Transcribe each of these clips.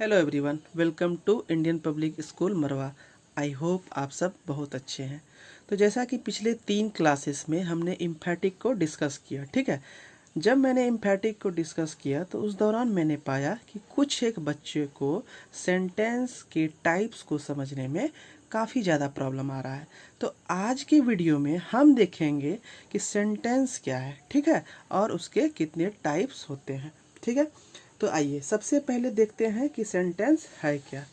Hello everyone, welcome to Indian public school Marwa. I hope आप सब बहुत अच्छे हैं। तो जैसा कि पिछले 3 क्लासेस में हमने इम्फैटिक को डिस्कस किया, ठीक है। जब मैंने इम्फैटिक को डिस्कस किया तो उस दौरान मैंने पाया कि कुछ एक बच्चे को सेंटेंस के टाइप्स को समझने में काफ़ी ज़्यादा प्रॉब्लम आ रहा है। तो आज की वीडियो में हम देखेंगे कि सेंटेंस क्या है, ठीक है, और उसके कितने टाइप्स होते हैं, ठीक है। तो आइए सबसे पहले देखते हैं कि सेंटेंस है क्या।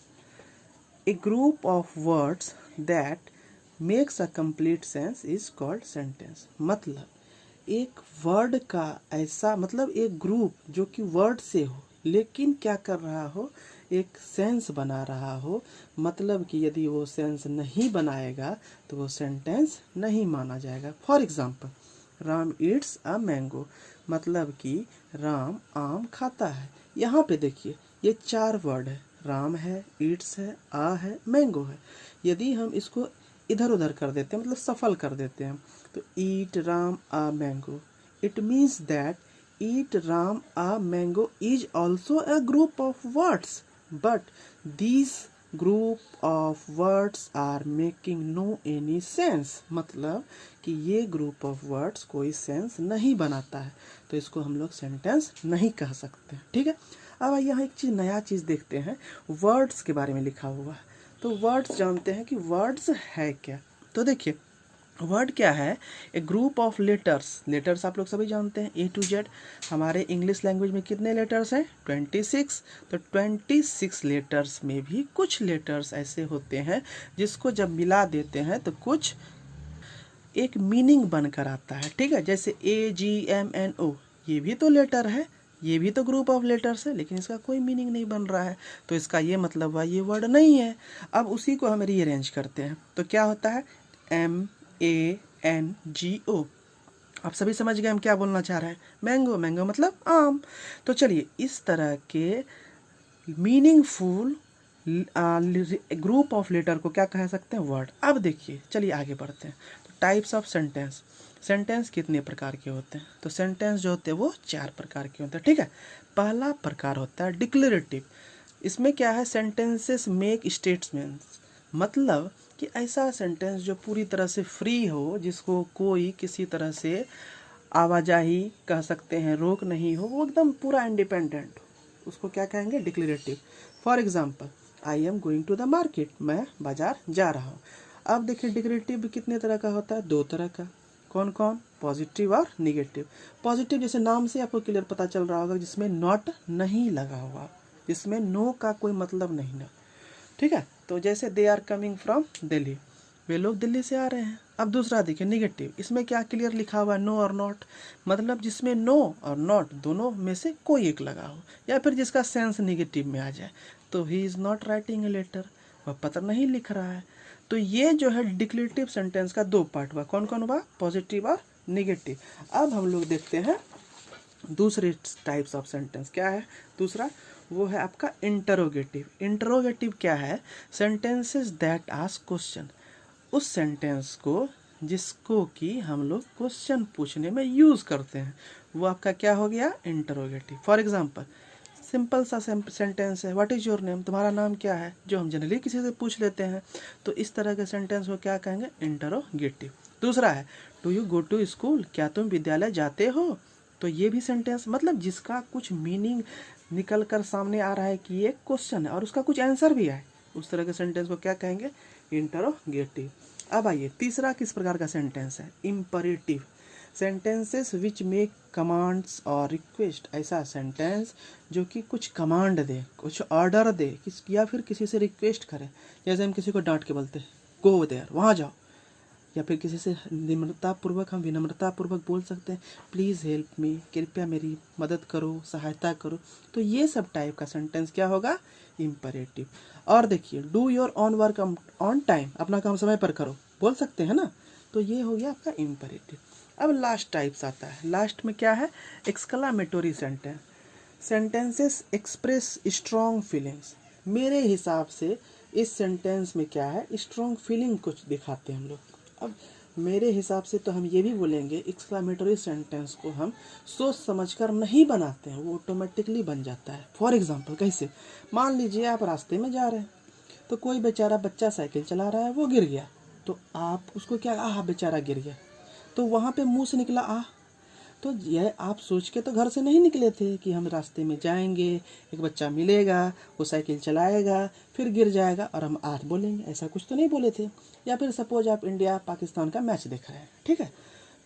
A group of words that makes a complete sense is called sentence. मतलब एक वर्ड का ऐसा, मतलब एक ग्रुप जो कि वर्ड से हो लेकिन क्या कर रहा हो, एक सेंस बना रहा हो। मतलब कि यदि वो सेंस नहीं बनाएगा तो वो सेंटेंस नहीं माना जाएगा। For example, Ram Yeats a mango, मतलब कि राम आम खाता है। यहाँ पे देखिए ये 4 वर्ड है, राम है, ईट्स है, आ है, मैंगो है। यदि हम इसको इधर उधर कर देते हैं, मतलब सफल कर देते हैं, तो eat Ram a mango, it means that eat Ram a mango is also a group of words, but these group of words are making no any sense. मतलब कि ये ग्रुप ऑफ वर्ड्स कोई सेंस नहीं बनाता है, तो इसको हम लोग सेंटेंस नहीं कह सकते, ठीक है। अब यहाँ एक चीज़, नया चीज़ देखते हैं, वर्ड्स के बारे में लिखा हुआ है। तो वर्ड्स जानते हैं कि वर्ड्स है क्या। तो देखिए वर्ड क्या है, ए ग्रुप ऑफ लेटर्स। लेटर्स आप लोग सभी जानते हैं, A to Z। हमारे इंग्लिश लैंग्वेज में कितने लेटर्स हैं? 26। तो 26 लेटर्स में भी कुछ लेटर्स ऐसे होते हैं जिसको जब मिला देते हैं तो कुछ एक मीनिंग बनकर आता है, ठीक है। जैसे AGMNO, ये भी तो लेटर है, ये भी तो ग्रुप ऑफ लेटर्स है, लेकिन इसका कोई मीनिंग नहीं बन रहा है, तो इसका ये मतलब हुआ ये वर्ड नहीं है। अब उसी को हम रीअरेंज करते हैं तो क्या होता है, MANGO। आप सभी समझ गए हम क्या बोलना चाह रहे हैं, मैंगो। मैंगो मतलब आम। तो चलिए इस तरह के मीनिंगफुल ग्रुप ऑफ लेटर को क्या कह सकते हैं, वर्ड। अब देखिए चलिए आगे बढ़ते हैं। तो टाइप्स ऑफ सेंटेंस। सेंटेंस कितने प्रकार के होते हैं? तो सेंटेंस जो होते हैं वो 4 प्रकार के होते हैं, ठीक है। पहला प्रकार होता है डिक्लेरेटिव। इसमें क्या है, सेंटेंसेस मेक स्टेटमेंट्स। मतलब कि ऐसा सेंटेंस जो पूरी तरह से फ्री हो, जिसको कोई किसी तरह से आवाजाही कह सकते हैं, रोक नहीं हो, वो एकदम पूरा इंडिपेंडेंट, उसको क्या कहेंगे, declarative. For example, I am going to the market, मैं बाजार जा रहा हूँ। अब देखिए डिक्लेरेटिव कितने तरह का होता है, 2 तरह का। कौन कौन? पॉजिटिव और निगेटिव। पॉजिटिव जैसे नाम से आपको क्लियर पता चल रहा होगा, जिसमें नॉट नहीं लगा हुआ, जिसमें नो का कोई मतलब नहीं ना, ठीक है। तो जैसे they are coming from Delhi, वे लोग दिल्ली से आ रहे हैं। अब दूसरा देखिए निगेटिव, इसमें क्या क्लियर लिखा हुआ है, नो और नॉट। मतलब जिसमें नो और नॉट दोनों में से कोई एक लगा हो, या फिर जिसका सेंस निगेटिव में आ जाए। तो he is not writing a letter, वह पत्र नहीं लिख रहा है। तो ये जो है डिक्लेरेटिव सेंटेंस का 2 पार्ट हुआ। कौन कौन हुआ? पॉजिटिव और निगेटिव। अब हम लोग देखते हैं दूसरे टाइप्स ऑफ सेंटेंस क्या है। दूसरा वो है आपका इंटरोगेटिव। इंटरोगेटिव क्या है? Sentences that ask question. उस सेंटेंस को जिसको कि हम लोग क्वेश्चन पूछने में यूज़ करते हैं, वो आपका क्या हो गया, इंटरोगेटिव। फॉर एग्जांपल, सिंपल सा सेंटेंस है, व्हाट इज़ योर नेम, तुम्हारा नाम क्या है, जो हम जनरली किसी से पूछ लेते हैं। तो इस तरह के सेंटेंस को क्या कहेंगे, इंटरोगेटिव। दूसरा है do you go to school, क्या तुम विद्यालय जाते हो। तो ये भी सेंटेंस, मतलब जिसका कुछ मीनिंग निकल कर सामने आ रहा है कि ये क्वेश्चन है और उसका कुछ आंसर भी है, उस तरह के सेंटेंस को क्या कहेंगे, इंटरोगेटिव। अब आइए तीसरा किस प्रकार का सेंटेंस है, imperative. Sentences which make commands और रिक्वेस्ट। ऐसा सेंटेंस जो कि कुछ कमांड दे, कुछ ऑर्डर दे, या फिर किसी से रिक्वेस्ट करे। जैसे हम किसी को डांट के बोलते हैं गो देयर, वहाँ जाओ। या फिर किसी से निम्रतापूर्वक, हम विनम्रतापूर्वक बोल सकते हैं प्लीज़ हेल्प मी, कृपया मेरी मदद करो, सहायता करो। तो ये सब टाइप का सेंटेंस क्या होगा, इम्परेटिव। और देखिए do your on work on time, अपना काम समय पर करो, बोल सकते हैं ना। तो ये हो गया आपका इम्परेटिव। अब लास्ट टाइप्स आता है। लास्ट में क्या है, exclamatory sentence. Sentences express strong feelings. मेरे हिसाब से इस सेंटेंस में क्या है, स्ट्रॉन्ग फीलिंग कुछ दिखाते हैं हम लोग। अब मेरे हिसाब से तो हम ये भी बोलेंगे एक्सक्लामेटरी सेंटेंस को हम सोच समझकर नहीं बनाते हैं, वो ऑटोमेटिकली बन जाता है। फॉर एग्जांपल कैसे, मान लीजिए आप रास्ते में जा रहे हैं, तो कोई बेचारा बच्चा साइकिल चला रहा है, वो गिर गया, तो आप उसको क्या, आह बेचारा गिर गया, तो वहाँ पे मुंह से निकला आह। तो यह आप सोच के तो घर से नहीं निकले थे कि हम रास्ते में जाएंगे, एक बच्चा मिलेगा, वो साइकिल चलाएगा, फिर गिर जाएगा और हम आठ बोलेंगे, ऐसा कुछ तो नहीं बोले थे। या फिर सपोज आप इंडिया पाकिस्तान का मैच देख रहे हैं, ठीक है,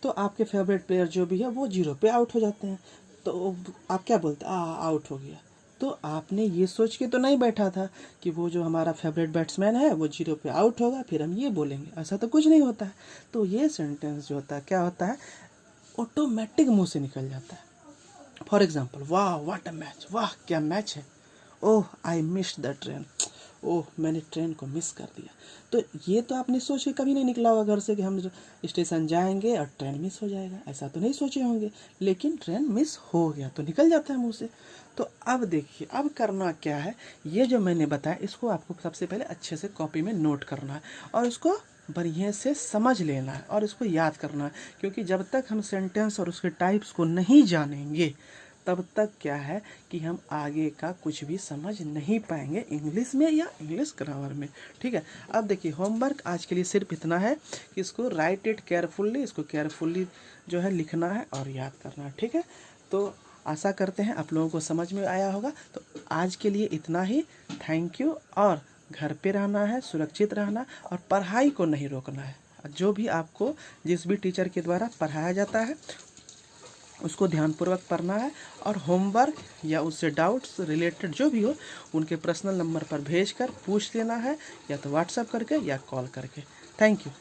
तो आपके फेवरेट प्लेयर जो भी है वो 0 पे आउट हो जाते हैं, तो आप क्या बोलते हैं, आउट हो गया। तो आपने ये सोच के तो नहीं बैठा था कि वो जो हमारा फेवरेट बैट्समैन है वो 0 पे आउट होगा, फिर हम ये बोलेंगे, ऐसा तो कुछ नहीं होता है। तो ये सेंटेंस जो होता है क्या होता है, ऑटोमेटिक मुंह से निकल जाता है। फॉर एग्जाम्पल, वाह व्हाट अ मैच, वाह क्या मैच है, ओह आई मिस्ड द ट्रेन, ओह मैंने ट्रेन को मिस कर दिया। तो ये तो आपने सोच के कभी नहीं निकला होगा घर से कि हम स्टेशन जाएंगे और ट्रेन मिस हो जाएगा, ऐसा तो नहीं सोचे होंगे, लेकिन ट्रेन मिस हो गया तो निकल जाता है मुंह से। तो अब देखिए, अब करना क्या है, ये जो मैंने बताया इसको आपको सबसे पहले अच्छे से कॉपी में नोट करना है और इसको बढ़िया से समझ लेना है और इसको याद करना है, क्योंकि जब तक हम सेंटेंस और उसके टाइप्स को नहीं जानेंगे तब तक क्या है कि हम आगे का कुछ भी समझ नहीं पाएंगे इंग्लिश में या इंग्लिश ग्रामर में। ठीक है, अब देखिए होमवर्क आज के लिए सिर्फ इतना है कि इसको राइट इट केयरफुल्ली, इसको केयरफुल्ली जो है लिखना है और याद करना है। ठीक है, तो आशा करते हैं आप लोगों को समझ में आया होगा। तो आज के लिए इतना ही, थैंक यू। और घर पे रहना है, सुरक्षित रहना और पढ़ाई को नहीं रोकना है। जो भी आपको जिस भी टीचर के द्वारा पढ़ाया जाता है उसको ध्यानपूर्वक पढ़ना है और होमवर्क या उससे डाउट्स रिलेटेड जो भी हो उनके पर्सनल नंबर पर भेजकर पूछ लेना है, या तो व्हाट्सएप करके या कॉल करके। Thank you.